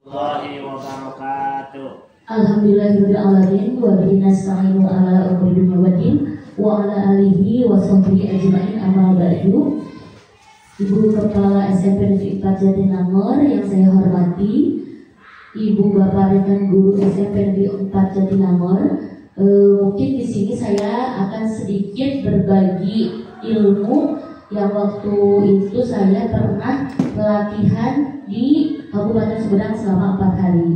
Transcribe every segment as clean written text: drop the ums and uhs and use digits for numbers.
Warahmatullahi wabarakatuh. Alhamdulillahirrahmanirrahim. Wa bihi nasta'inu ala umuri dunya waddin wa ala alihi wa sahbihi ajma'in, amma ba'du. Ibu Kepala SMP Negeri 4 Jatinangor yang saya hormati, Ibu Bapak rekan guru SMP Negeri 4 Jatinangor, mungkin di sini saya akan sedikit berbagi ilmu yang waktu itu saya pernah pelatihan di Kabupaten Sumedang selama 4 hari.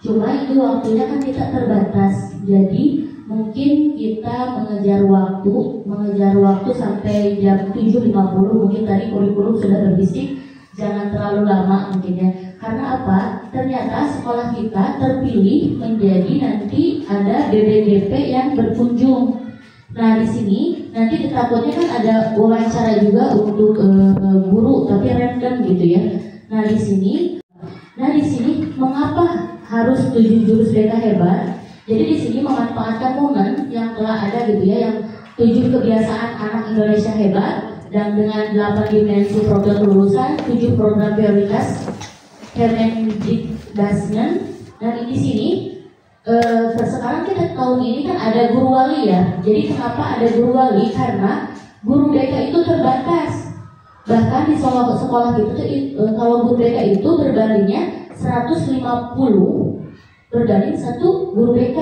Cuma itu waktunya kan kita terbatas, jadi mungkin kita mengejar waktu sampai jam 7.50. Mungkin tadi kurikulum sudah berbisik, jangan terlalu lama mungkin ya. Karena apa? Ternyata sekolah kita terpilih menjadi nanti ada BBGP yang berkunjung. Nah di sini nanti takutnya kan ada wawancara juga untuk guru, tapi random gitu ya. Nah di sini mengapa harus 7 jurus BK hebat? Jadi di sini memanfaatkan momen yang telah ada gitu ya, yang 7 kebiasaan anak Indonesia hebat, dan dengan 8 dimensi program lulusan, 7 program prioritas Kemendikbudristek. Dan di sini sekarang kita tahun ini kan ada guru wali ya. Jadi kenapa ada guru wali? Karena guru BK itu terbatas. Bahkan di sekolah itu kalau guru BK itu berbandingnya 150 berbanding 1 guru BK.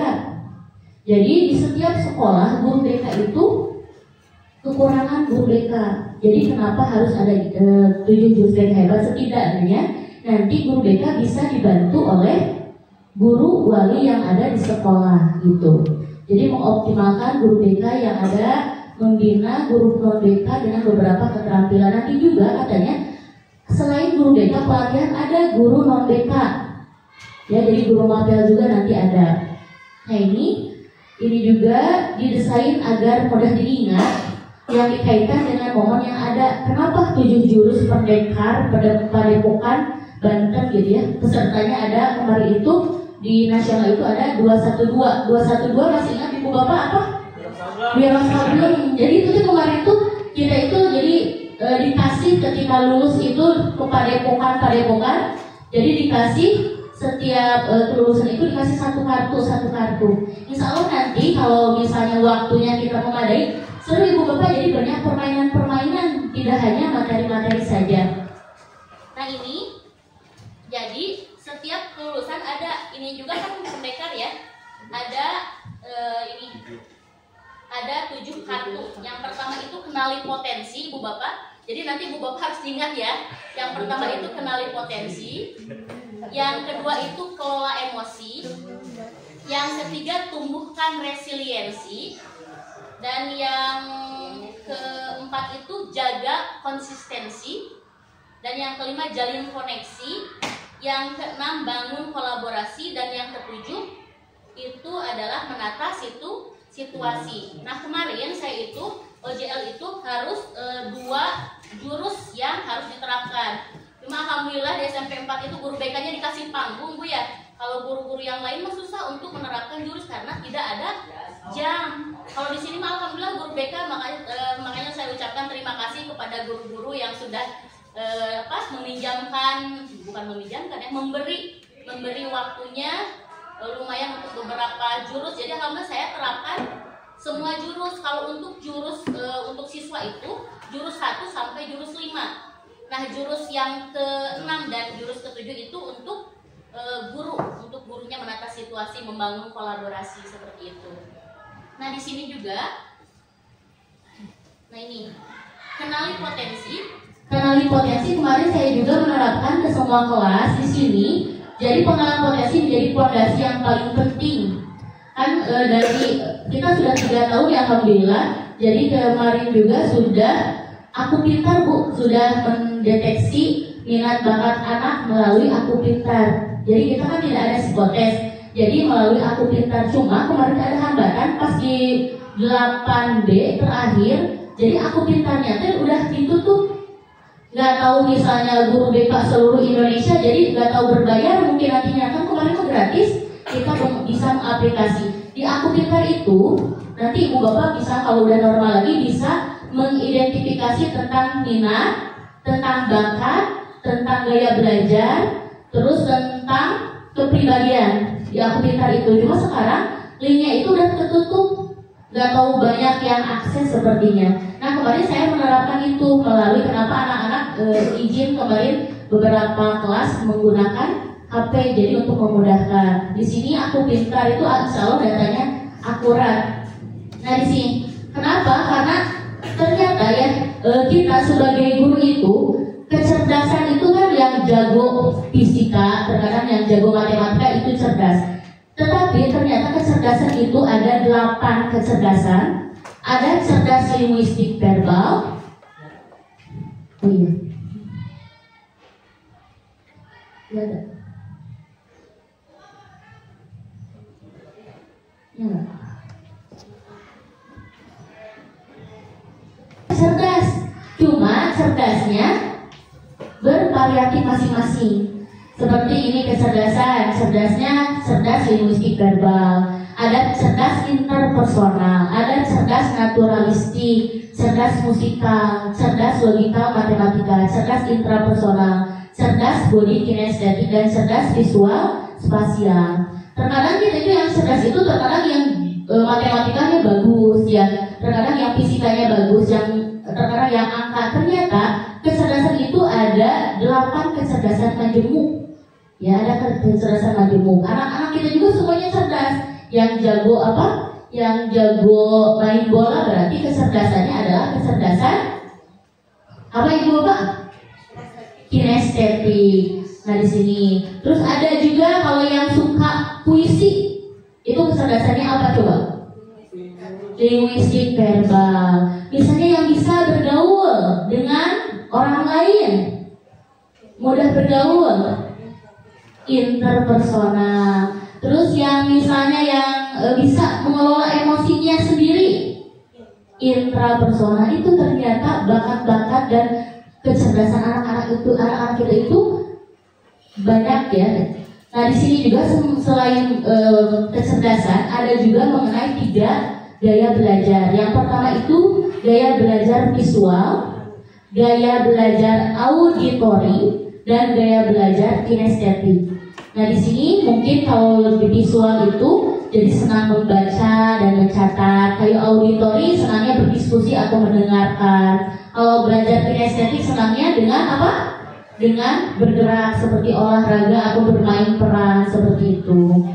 Jadi di setiap sekolah guru BK itu kekurangan guru BK. Jadi kenapa harus ada 7 jurus BK hebat? Setidaknya nanti guru BK bisa dibantu oleh guru wali yang ada di sekolah gitu. Jadi mengoptimalkan guru BK yang ada, membina guru non BK dengan beberapa keterampilan. Nanti juga katanya selain guru BK pelatihan ada guru non BK. Ya, jadi guru mapel juga nanti ada. Nah ini juga didesain agar mudah diingat, yang dikaitkan dengan momen yang ada. Kenapa 7 jurus pendekar pada Padepokan Banten gitu ya? Pesertanya ada kemarin itu di nasional itu ada 212. 212 masih ingat ibu bapak apa? Wira Sableng. Jadi itu kemarin itu kita itu jadi dikasih ketika lulus itu ke Padepokan. Jadi dikasih setiap kelulusan itu dikasih satu kartu. Insya Allah nanti kalau misalnya waktunya kita memadai, seru ibu bapak, jadi banyak permainan, tidak hanya materi-materi saja. Nah ini, jadi setiap kelulusan ada, ini juga kan pendekar ya, ada ada 7 kartu. Yang pertama itu kenali potensi ibu bapak. Jadi nanti ibu bapak harus ingat ya. Yang pertama itu kenali potensi. Yang kedua itu kelola emosi. Yang ketiga tumbuhkan resiliensi. Dan yang keempat itu jaga konsistensi. Dan yang kelima jalin koneksi. Yang keenam bangun kolaborasi. Dan yang ketujuh itu adalah menata situasi. Nah kemarin saya itu OJL itu harus 2 jurus yang harus diterapkan. Cuma alhamdulillah di SMP 4 itu guru BK-nya dikasih panggung Bu ya. Kalau guru-guru yang lain mah susah untuk menerapkan jurus karena tidak ada jam. Kalau di sini mah alhamdulillah guru BK, makanya saya ucapkan terima kasih kepada guru-guru yang sudah memberi waktunya lumayan untuk beberapa jurus. Jadi alhamdulillah saya terapkan semua jurus. Kalau untuk jurus untuk siswa itu jurus 1 sampai jurus 5. Nah jurus yang ke-6 dan jurus ke-7 itu untuk untuk gurunya menata situasi, membangun kolaborasi seperti itu. Nah di sini juga, nah ini kenali potensi kemarin saya juga menerapkan ke semua kelas di sini. Jadi pengenalan potensi menjadi fondasi yang paling penting. Kan dari kita sudah 3 tahun ya alhamdulillah. Jadi kemarin juga sudah Aku Pintar Bu, sudah mendeteksi minat bakat anak melalui Aku Pintar. Jadi kita kan tidak ada psikotes. Jadi melalui Aku Pintar, cuma kemarin ada hambatan pas di 8B terakhir. Jadi Aku Pintarnya itu udah ditutup. Nggak tahu misalnya guru BK seluruh Indonesia, jadi nggak tahu berbayar, mungkin nantinya kan kemarin itu gratis, kita bisa mengaplikasi. Di Aku Pintar itu nanti ibu bapak bisa kalau udah normal lagi bisa mengidentifikasi tentang minat, tentang bakat, tentang gaya belajar, terus tentang kepribadian di Aku Pintar itu. Cuma sekarang linknya itu udah tertutup, nggak tahu banyak yang akses sepertinya. Nah kemarin saya menerapkan itu melalui kenapa anak-anak izin kemarin beberapa kelas menggunakan HP, jadi untuk memudahkan. Di sini Aku Pintar itu insya Allah datanya akurat. Nah di sini kenapa? Karena ternyata ya kita sebagai guru itu kecerdasan itu kan yang jago fisika, terkadang yang jago matematika itu cerdas. Tetapi ternyata kecerdasan itu ada 8 kecerdasan. Ada cerdas linguistik verbal. Oh iya. Ya ada. Ya. Cerdas, cuma cerdasnya bervariatif masing-masing. Seperti ini kecerdasan, cerdasnya cerdas linguistik verbal, ada cerdas interpersonal, ada cerdas naturalistik, cerdas musikal, cerdas logikal matematika, cerdas intrapersonal, cerdas body kinestetik, dan cerdas visual spasial. Terkadang kita itu yang cerdas itu terkadang yang matematikanya bagus, ya, terkadang yang fisikanya bagus, yang terkadang yang angka. Ternyata kecerdasan itu ada 8 kecerdasan majemuk. Ya, ada kecerdasan majemuk. Anak-anak kita juga semuanya cerdas. Yang jago apa? Yang jago main bola berarti kecerdasannya adalah kecerdasan apa Ibu Bapak? Kinestetik. Nah di sini. Terus ada juga kalau yang suka puisi, itu kecerdasannya apa coba? Linguistik verbal. Misalnya yang bisa bergaul dengan orang lain, mudah bergaul, interpersonal. Terus yang misalnya yang bisa mengelola emosinya sendiri, intrapersonal. Itu ternyata bakat-bakat dan kecerdasan anak-anak kita itu banyak ya. Nah di sini juga selain kecerdasan ada juga mengenai 3 gaya belajar. Yang pertama itu gaya belajar visual, gaya belajar auditori, dan gaya belajar kinestetik. Nah di sini mungkin kalau lebih visual itu jadi senang membaca dan mencatat. Kayak auditori senangnya berdiskusi atau mendengarkan. Kalau belajar kinestetik senangnya dengan apa? Dengan bergerak seperti olahraga atau bermain peran seperti itu.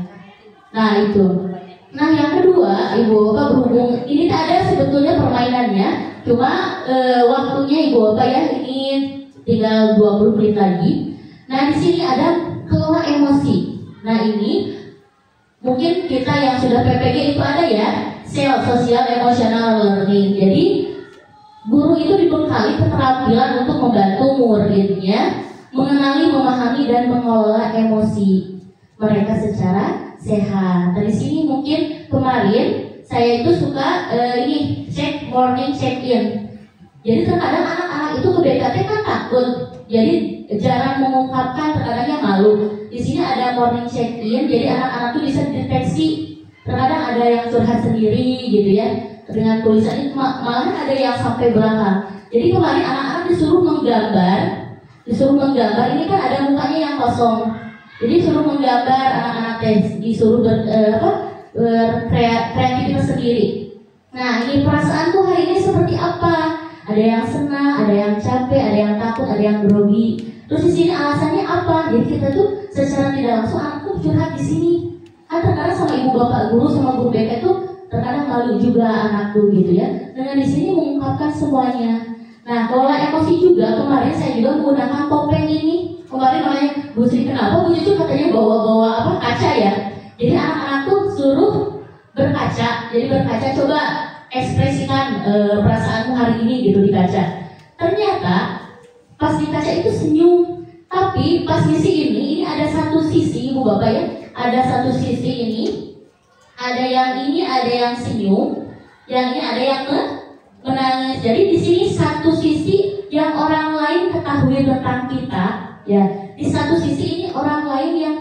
Nah itu. Nah yang kedua Ibu Bapak berhubung ini tak ada sebetulnya permainannya, cuma waktunya Ibu Bapak ya ini tinggal 20 menit lagi. Nah di sini ada kelola emosi. Nah ini mungkin kita yang sudah PPG itu ada ya, social emotional learning. Jadi guru itu dibekali keterampilan untuk membantu muridnya mengenali, memahami, dan mengelola emosi mereka secara sehat. Dari sini mungkin kemarin saya itu suka ini morning check in. Jadi terkadang anak-anak itu ke BKT kan takut, jadi jarang mengungkapkan, terkadangnya malu. Di sini ada morning check in, jadi anak-anak itu bisa deteksi. Terkadang ada yang curhat sendiri gitu ya, dengan tulisan itu malahan ada yang sampai belakang. Jadi kemarin anak-anak disuruh menggambar. Ini kan ada mukanya yang kosong. Jadi disuruh menggambar anak-anak disuruh berkreativitas sendiri. Nah ini perasaanku hari ini seperti apa? Ada yang senang, ada yang capek, ada yang takut, ada yang grogi. Terus di sini alasannya apa? Jadi kita tuh secara tidak langsung anakku curhat di sini. Terkadang sama ibu bapak guru, sama guru BK itu terkadang malu juga anakku gitu ya. Dengan di sini mengungkapkan semuanya. Nah, kelola emosi juga kemarin saya juga menggunakan topeng ini. Kemarin namanya Bu Sri, kenapa Bu Cucu katanya bawa kaca ya? Jadi anak-anak tuh suruh berkaca. Jadi berkaca, coba ekspresikan perasaanmu hari ini gitu di kaca. Ternyata pas di kaca itu senyum. Tapi pas ngisi ini ada satu sisi Ibu Bapak ya, ada satu sisi ini, ada yang ini ada yang senyum, yang ini ada yang menangis. Jadi di sini satu sisi yang orang lain ketahui tentang kita, ya. Di satu sisi ini orang lain yang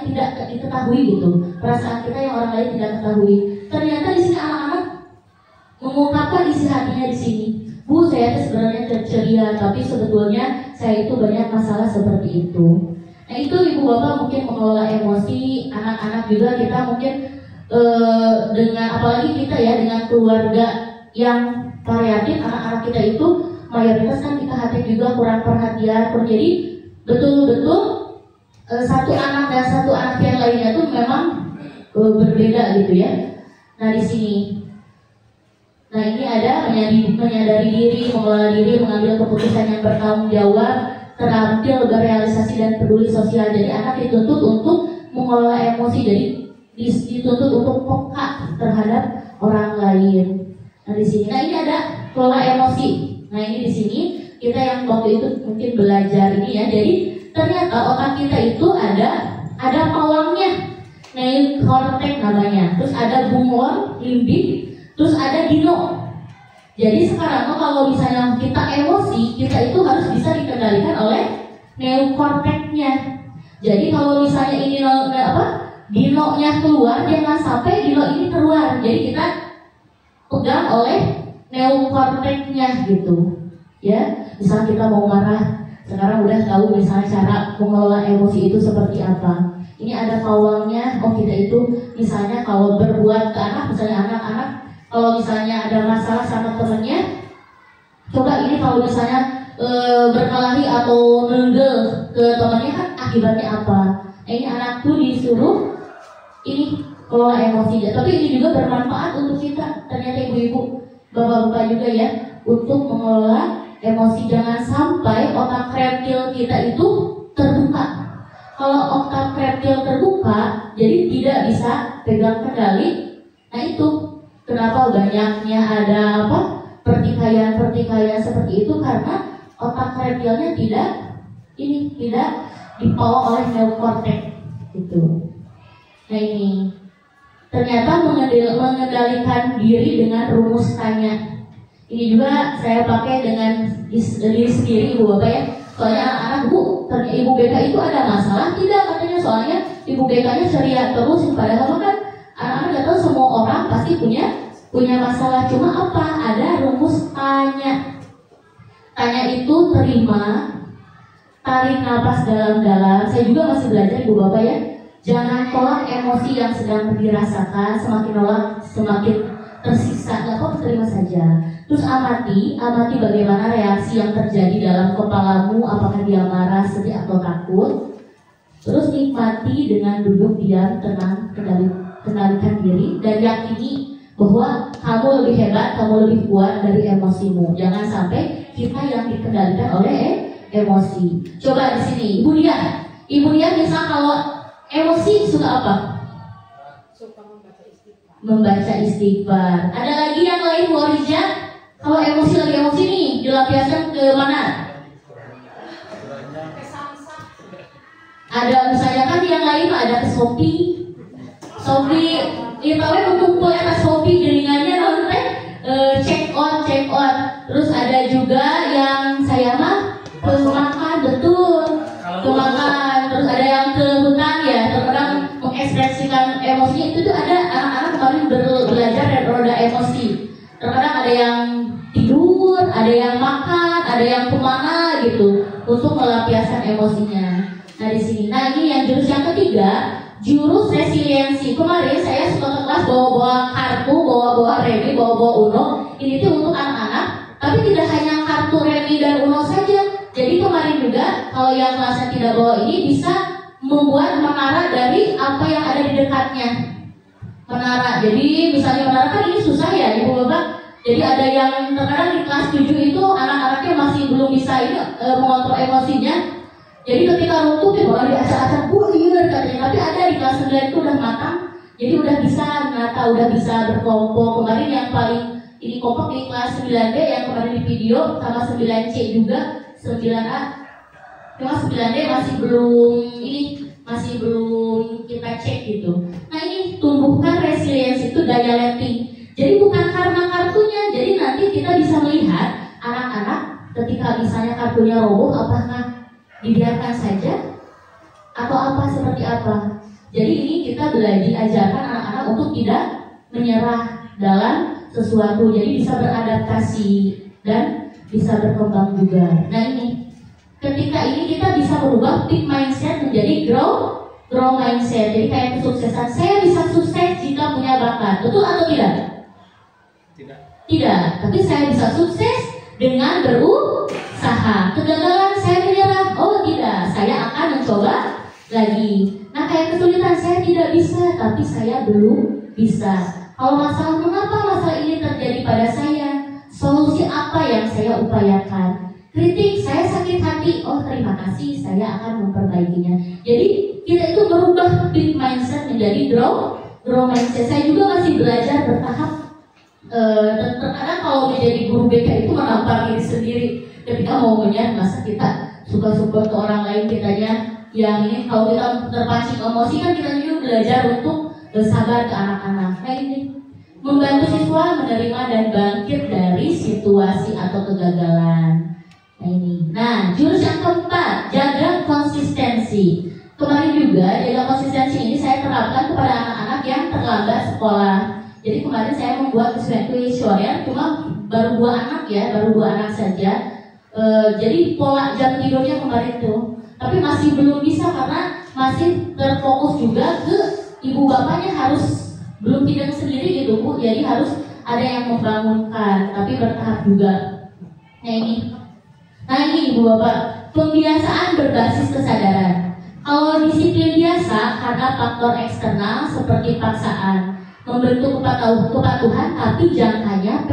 tidak diketahui gitu, perasaan kita yang orang lain tidak ketahui. Ternyata di sini anak-anak mengungkapkan isi hatinya di sini. Bu, saya tuh sebenarnya ceria bahagia, tapi sebetulnya saya itu banyak masalah seperti itu. Nah itu ibu bapak mungkin mengelola emosi anak-anak juga. Kita mungkin dengan apalagi kita ya dengan keluarga yang variatif, anak-anak kita itu mayoritas kan kita hati juga kurang perhatian. Jadi betul-betul satu anak dan satu anak yang lainnya tuh memang berbeda gitu ya. Nah di sini, nah ini ada menyadari diri, mengelola diri, mengambil keputusan yang bertanggung jawab, terampil berealisasi dan peduli sosial. Jadi anak dituntut untuk mengelola emosi, jadi dituntut untuk peka terhadap orang lain. Nah di sini, nah ini ada kelola emosi. Nah ini di sini kita yang waktu itu mungkin belajar ini ya. Jadi ternyata otak kita itu ada pawangnya. Nah ini korteks namanya. Terus ada bunglon, limbik, terus ada dino. Jadi sekarang kalau misalnya kita emosi, kita itu harus bisa dikendalikan oleh neokorteksnya. Jadi kalau misalnya ini dino-nya keluar, jangan sampai dino ini keluar. Jadi kita pegang oleh neokorteksnya gitu. Ya, misalnya kita mau marah, sekarang udah tahu misalnya cara mengelola emosi itu seperti apa. Ini ada pawangnya. Oh kita itu misalnya kalau berbuat ke anak, misalnya anak-anak kalau misalnya ada masalah sama temennya, coba ini kalau misalnya berkelahi atau nenggel ke temannya kan akibatnya apa? Ini anak tuh disuruh ini kelola emosi. Tapi ini juga bermanfaat untuk kita. Ternyata ibu-ibu, bapak-bapak juga ya, untuk mengelola emosi. Jangan sampai otak reptil kita itu terbuka. Kalau otak reptil terbuka, jadi tidak bisa pegang kendali. Nah itu kenapa banyaknya ada pertikaian seperti itu, karena otak reptilnya tidak dibawa oleh neokorteks gitu. Nah ini ternyata mengendalikan diri dengan rumus tanya. Ini juga saya pakai dengan diri sendiri ibu bapak ya. Soalnya anak-anak ibu BK itu ada masalah tidak katanya, soalnya ibu BK-nya ceria terus. Padahal kan anak-anak nggak tahu, semua orang pasti punya masalah. Cuma apa? Ada rumus tanya. Tanya itu terima, tarik nafas dalam-dalam. Saya juga masih belajar ibu bapak ya. Jangan tolak emosi yang sedang dirasakan. Semakin nolak semakin tersiksa. Nggak apa-apa, terima saja. Terus amati bagaimana reaksi yang terjadi dalam kepalamu. Apakah dia marah, sedih atau takut. Terus nikmati dengan duduk diam, tenang, kendalikan diri, dan yakini bahwa kamu lebih hebat, kamu lebih kuat dari emosimu. Jangan sampai kita yang dikendalikan oleh emosi. Coba di sini, Ibu Dia misal kalau emosi suka apa? Suka membaca istighfar. Membaca istighfar. Ada lagi yang lain, Bu Orija? Kalau lagi emosi nih, dilampiaskan ke mana? Ke samsak. Ada misalnya kan yang lain ada ke Shopee, itu kumpul atas Shopee jaringannya nanti check out. Terus ada juga yang saya mah ke makan, betul, ke makan. Terus ada yang ke hutan ya, terkadang mengekspresikan emosinya. Itu tuh ada anak-anak kemarin belajar dan roda emosi. Terkadang ada yang tidur, ada yang makan, ada yang kemana gitu untuk melampiaskan emosinya. Nah di sini, nah ini yang jurus yang ketiga, jurus resiliensi. Kemarin saya suka ke kelas bawa-bawa kartu, bawa-bawa remi, bawa-bawa uno. Ini tuh untuk anak-anak, tapi tidak hanya kartu remi dan uno saja. Jadi kemarin juga kalau yang kelasnya tidak bawa ini bisa membuat menara dari apa yang ada di dekatnya. Menara. Jadi misalnya menara kan ini susah ya ibu bapak. Jadi ada yang terkadang di kelas 7 itu anak-anaknya masih belum bisa mengontrol emosinya. Jadi ketika runtuh dia bawa diacak-acak, iya katanya. Tapi ada di kelas 9 itu udah matang. Jadi udah bisa menata, udah bisa berkelompok. Kemarin yang paling ini kompak di kelas 9D yang kemarin di video, sama 9C juga, 9A. Cuma 9D masih belum kita cek gitu. Nah ini tumbuhkan resiliensi itu daya letting. Jadi bukan karena kartunya, jadi nanti kita bisa melihat anak-anak ketika misalnya kartunya roboh, apakah dibiarkan saja atau apa seperti apa. Jadi ini kita diajarkan anak-anak untuk tidak menyerah dalam sesuatu, jadi bisa beradaptasi dan bisa berkembang juga. Nah ini, ketika ini kita bisa merubah peak mindset menjadi grow mindset. Jadi kayak kesuksesan, saya bisa sukses jika punya bakat, betul atau tidak? Tidak, tapi saya bisa sukses dengan berusaha. Kegagalan saya menyerah, oh tidak, saya akan mencoba lagi. Nah kayak kesulitan, saya tidak bisa, tapi saya belum bisa. Kalau masalah, mengapa masalah ini terjadi pada saya? Solusi apa yang saya upayakan? Kritik, saya sakit hati, oh terima kasih, saya akan memperbaikinya. Jadi kita itu merubah big mindset menjadi grow mindset. Saya juga masih belajar bertahap. Dan terkadang kalau menjadi guru BK itu menampar diri sendiri. Ketika mau menyiar, masa kita suka-suka ke orang lain, kitanya yang ini. Kalau kita terpancing emosi kan kita juga belajar untuk bersabar ke anak-anak. Nah ini membantu siswa menerima dan bangkit dari situasi atau kegagalan. Nah ini. Nah jurus yang keempat, jaga konsistensi. Kemarin juga jaga konsistensi ini saya terapkan kepada anak-anak yang terlambat sekolah. Jadi kemarin saya membuat kuesioner, cuma baru 2 anak ya, baru 2 anak saja. Jadi pola jam tidurnya kemarin tuh, tapi masih belum bisa karena masih terfokus juga ke ibu bapaknya harus belum tidur sendiri gitu Bu. Jadi harus ada yang membangunkan, tapi bertahap juga. Nah ini ibu bapak, pembiasaan berbasis kesadaran. Kalau disiplin biasa karena faktor eksternal seperti paksaan, membentuk kepatuhan tapi jangkanya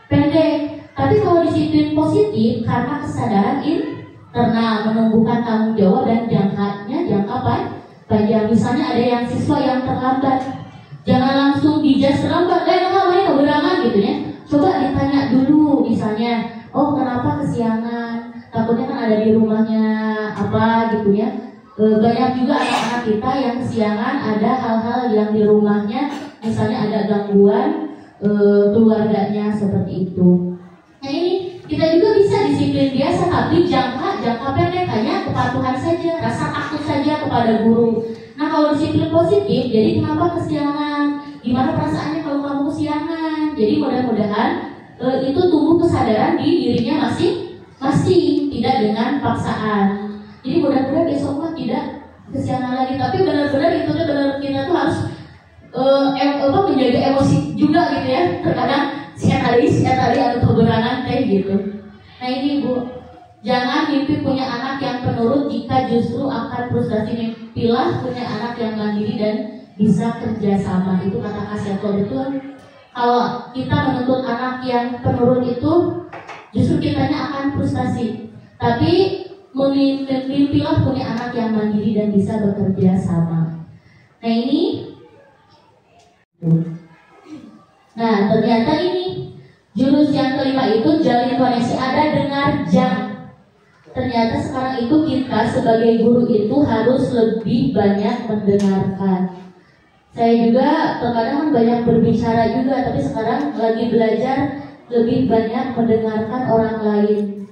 pendek. Tapi kalau disiplin positif karena kesadaran internal, menumbuhkan tanggung jawab dan jangka panjang. Misalnya ada yang siswa yang terlambat, jangan langsung dijudge terlambat, namanya keberangan gitu ya. Coba ditanya dulu misalnya, oh kenapa kesiangan? Takutnya kan ada di rumahnya apa gitu ya. Banyak juga anak-anak kita yang kesiangan, ada hal-hal yang di rumahnya, misalnya ada gangguan keluarganya seperti itu. Nah ini kita juga bisa disiplin biasa, tapi jangka pendek hanya kepatuhan saja, rasa takut saja kepada guru. Nah kalau disiplin positif, jadi kenapa kesiangan? Gimana perasaannya kalau kamu kesiangan? Jadi mudah-mudahan itu tumbuh kesadaran di dirinya masing-masing, tidak dengan paksaan. Jadi mudah-mudahan besok mah tidak kesiangan lagi, tapi benar-benar itu tuh benar kita tuh harus menjaga emosi juga gitu ya. Terkadang siat hari atau keberangan kayak gitu. Nah ini Bu, jangan mimpi punya anak yang penurut jika justru akan frustrasi. Mimpilah punya anak yang mandiri dan bisa kerjasama. Itu kata Kasiato, betul. Kalau kita menuntut anak yang penurut itu, justru kitanya akan frustasi. Tapi mimpilah punya anak yang mandiri dan bisa bekerja sama. Nah ini, nah ternyata ini jurus yang kelima itu jalin koneksi ada dengar jam. Ternyata sekarang itu kita sebagai guru itu harus lebih banyak mendengarkan. Saya juga terkadang kan banyak berbicara juga, tapi sekarang lagi belajar lebih banyak mendengarkan orang lain.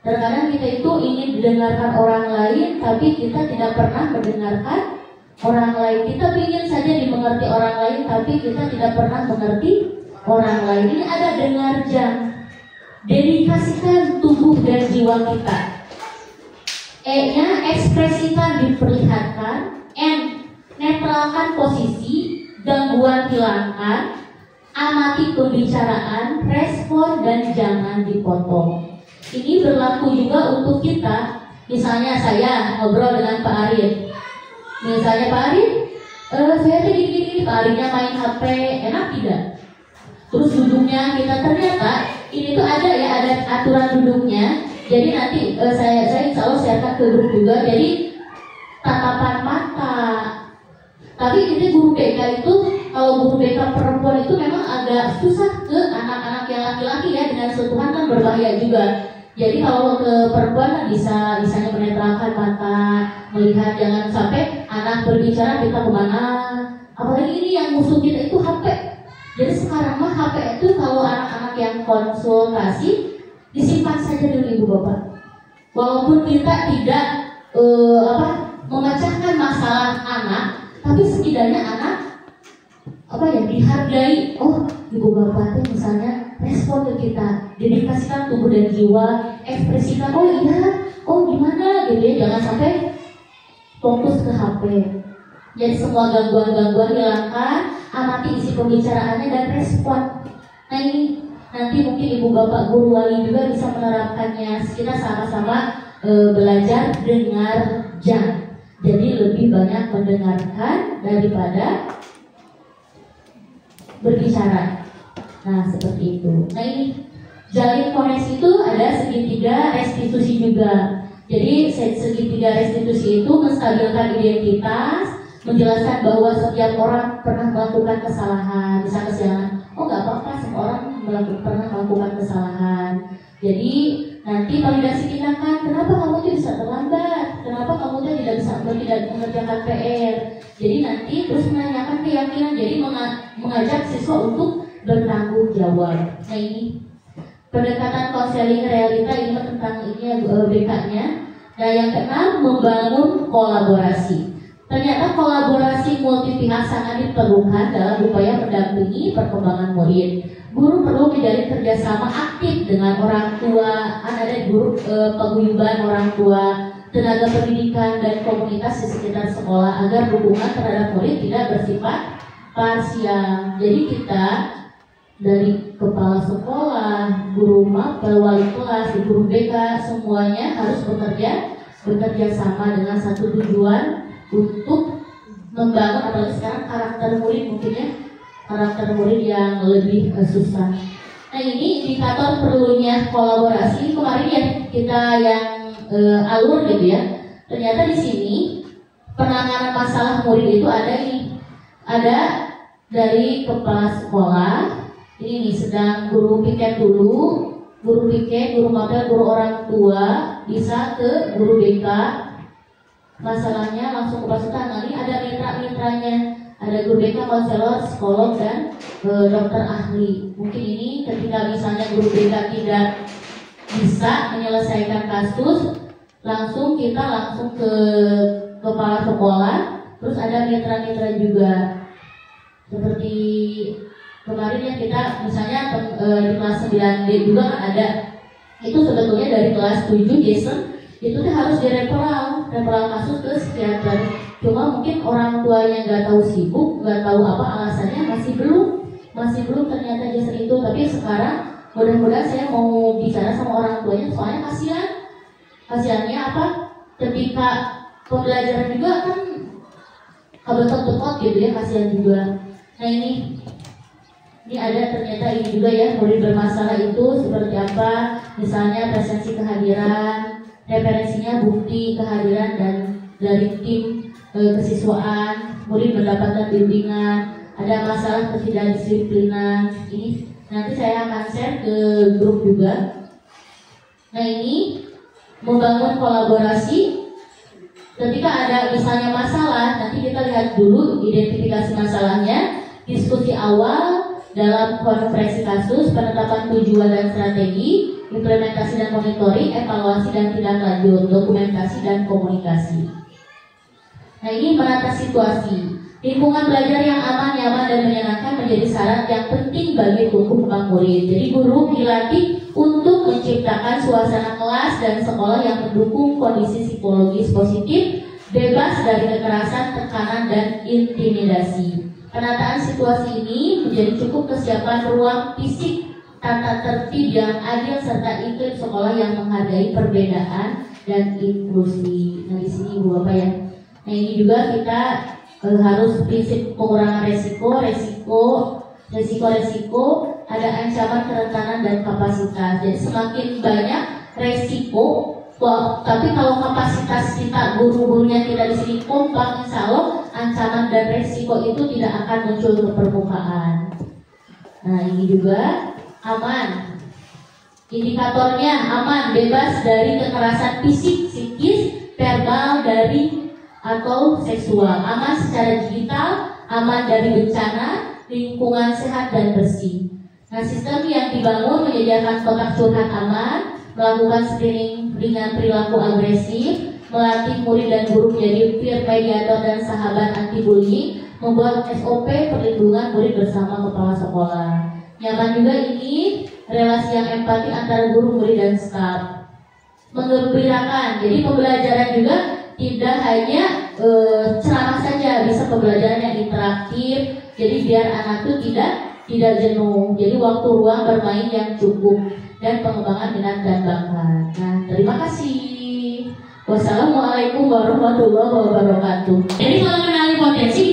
Terkadang kita itu ingin mendengarkan orang lain, tapi kita tidak pernah mendengarkan orang lain. Kita ingin saja dimengerti orang lain, tapi kita tidak pernah mengerti orang lain. Ini ada dengar jam. Dedikasikan tubuh dan jiwa kita. E-nya ekspresikan, diperlihatkan. N, netralkan posisi, gangguan hilangkan. Amati pembicaraan, respon dan jangan dipotong. Ini berlaku juga untuk kita. Misalnya saya ngobrol dengan Pak Arif. Misalnya Pak Arif, saya gini, Pak Arifnya main HP, enak tidak? Terus duduknya kita ternyata ini tuh ada ya, ada aturan duduknya. Jadi nanti saya insya Allah sharekan ke grup juga. Jadi tatapan mata. Tapi ini guru BK itu, kalau guru BK perempuan itu memang agak susah ke anak-anak yang laki-laki ya, dengan sentuhan kan berbahaya juga. Jadi kalau ke perempuan bisa misalnya menetralkan mata, melihat, jangan sampai anak berbicara kita kemana. Apalagi ini yang musuh kita itu HP. Jadi sekarang mah HP itu kalau anak-anak yang konsultasi disimpan saja dulu ibu bapak. Walaupun kita tidak memecahkan masalah anak, tapi setidaknya anak dihargai. Oh ibu bapak tuh misalnya respon ke kita, dedikasikan tubuh dan jiwa, ekspresikan oh iya, oh gimana gitu ya, jangan sampai fokus ke HP. Jadi semua gangguan-gangguan hilangkan, amati isi pembicaraannya dan respon. Nah ini nanti mungkin ibu bapak guru wali juga bisa menerapkannya. Kita sama-sama belajar dengar jam. Jadi lebih banyak mendengarkan daripada berbicara. Nah seperti itu. Nah ini jalin koneksi itu ada segitiga restitusi juga. Jadi segitiga restitusi itu menstabilkan identitas, menjelaskan bahwa setiap orang pernah melakukan kesalahan, bisa kesiangan. Oh nggak apa-apa, semua orang pernah melakukan kesalahan. Jadi nanti validasi tindakan, kenapa kamu tuh bisa terlambat? Kenapa kamu tuh tidak mengerjakan PR? Jadi nanti terus menanyakan keyakinan, jadi mengajak siswa untuk bertanggung jawab. Nah ini pendekatan konseling realita ini tentang ini BK-nya. Nah yang keenam, membangun kolaborasi. Ternyata kolaborasi multi pihak sangat diperlukan dalam upaya mendampingi perkembangan murid. Guru perlu menjalin kerjasama aktif dengan orang tua, ada guru paguyuban orang tua, tenaga pendidikan dan komunitas di sekitar sekolah agar dukungan terhadap murid tidak bersifat parsial. Jadi kita dari kepala sekolah, guru mapel, wali kelas, guru BK, semuanya harus bekerja sama dengan satu tujuan untuk membangun, apalagi sekarang karakter murid mungkin ya, karakter murid yang lebih susah. Nah ini indikator perlunya kolaborasi. Kemarin ya kita yang alur gitu ya. Ternyata di sini penanganan masalah murid itu ada ini, ada dari kepala sekolah. Ini nih sedang guru piket dulu, guru piket, guru mapel, guru orang tua, bisa ke guru BK. Masalahnya langsung ke peserta. Nah ini ada mitra-mitranya, ada guru BK, konselor, psikolog dan dokter ahli. Mungkin ini ketika misalnya guru BK tidak bisa menyelesaikan kasus, kita langsung ke kepala sekolah. Terus ada mitra-mitra juga, seperti kemarin ya kita misalnya di kelas 9D juga kan ada. Itu sebetulnya dari kelas 7 Jason itu tuh harus referral kasus ke psikiater. Cuma mungkin orang tuanya nggak tahu, sibuk, nggak tahu apa alasannya, masih belum ternyata Jason itu. Tapi sekarang mudah-mudahan saya mau bicara sama orang tuanya, soalnya kasihannya apa? Ketika pembelajaran juga kan kebetot-betot gitu ya, kasihan juga. Nah ini ada ternyata ini juga ya, murid bermasalah itu seperti apa? Misalnya presensi kehadiran, referensinya bukti kehadiran dan dari tim kesiswaan, murid mendapatkan bimbingan, ada masalah ketidakdisiplinan. Ini nanti saya akan share ke grup juga. Nah ini membangun kolaborasi. Ketika ada misalnya masalah, nanti kita lihat dulu identifikasi masalahnya, diskusi awal dalam konferensi kasus, penetapan tujuan dan strategi, implementasi dan monitoring, evaluasi dan tindak lanjut, dokumentasi dan komunikasi. Nah ini menata situasi. Lingkungan belajar yang aman, nyaman, dan menyenangkan menjadi syarat yang penting bagi tumbuh kembang murid. Jadi guru dilatih untuk menciptakan suasana kelas dan sekolah yang mendukung kondisi psikologis positif, bebas dari kekerasan, tekanan, dan intimidasi. Penataan situasi ini menjadi cukup kesiapan ruang fisik, tata tertib yang adil, serta iklim sekolah yang menghargai perbedaan dan inklusi. Nah di sini Ibu Bapak ya. Nah ini juga kita harus prinsip pengurangan resiko, ada ancaman, kerentanan, dan kapasitas. Jadi semakin banyak resiko, tapi kalau kapasitas kita guru-gurunya tidak di sini kompak, insya Allah ancaman dan resiko itu tidak akan muncul ke permukaan. Nah ini juga aman. Indikatornya aman, bebas dari kekerasan fisik, psikis, verbal, dari atau seksual, aman secara digital, aman dari bencana, lingkungan sehat dan bersih. Nah sistem yang dibangun menyediakan kotak curhat aman, melakukan screening ringan perilaku agresif, melatih murid dan guru menjadi peer mediator dan sahabat anti bullying, membuat SOP perlindungan murid bersama kepala sekolah. Nyaman juga ini relasi yang empati antara guru, murid, dan staf. Menggembirakan, jadi pembelajaran juga tidak hanya ceramah saja, bisa pembelajaran yang interaktif. Jadi biar anak itu tidak jenuh. Jadi waktu ruang bermain yang cukup dan pengembangan minat dan bakat. Nah, terima kasih. Wassalamualaikum warahmatullahi wabarakatuh. Jadi kalau kenali potensi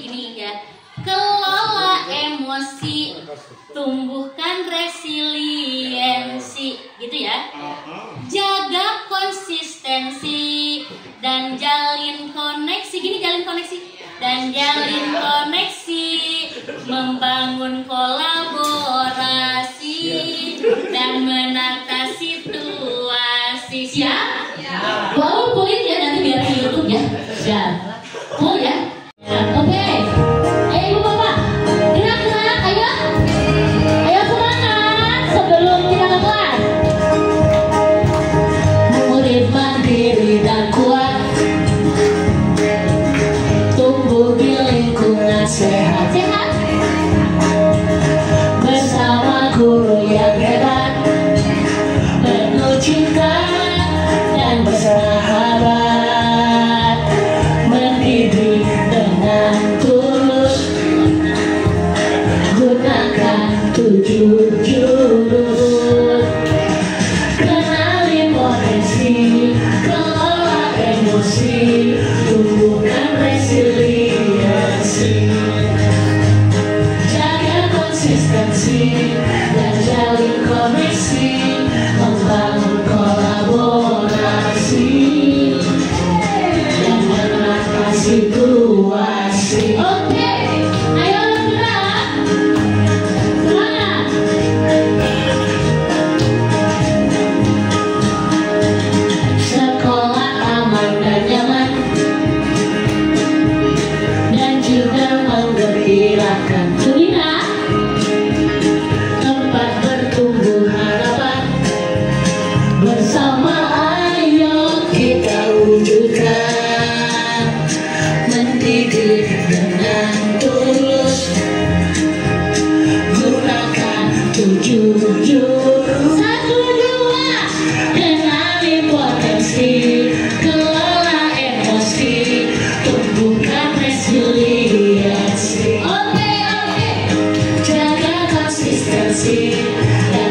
gini ya. Kelola emosi, tumbuhkan resiliensi, gitu ya. Jaga konsistensi dan jalin koneksi, membangun kolaborasi dan menata situasi. Siap? Wow, poin ya, nanti biar di YouTube ya. Siap. Oh ya. Oke. Ayo ibu bapak, gerak-gerak, ayo. Ayo semangat sebelum kita ke kelas. Murid mandiri dan kuat, tumbuh di lingkungan sehat. Bersama guru yang hebat, penuh cinta dan bersahabat, mendidik dengan tulus, gunakan 7 jurus. Kenali potensi, kelola emosi, tumbuhkan resiliensi, jaga konsistensi dan jalin koneksi, membangun kolaborasi dan menata situasi. Oke, ayo gerak, semangat. Sekolah aman dan nyaman dan juga menggembirakan. Surina, tempat bertumbuh harapan. Bersama ayo kita wujudkan, mendidik dengan tulus, gunakan 7 jurus. 1, 2, kenali potensi, kelola emosi, tumbuhkan resiliensi. Oke, jaga konsistensi dan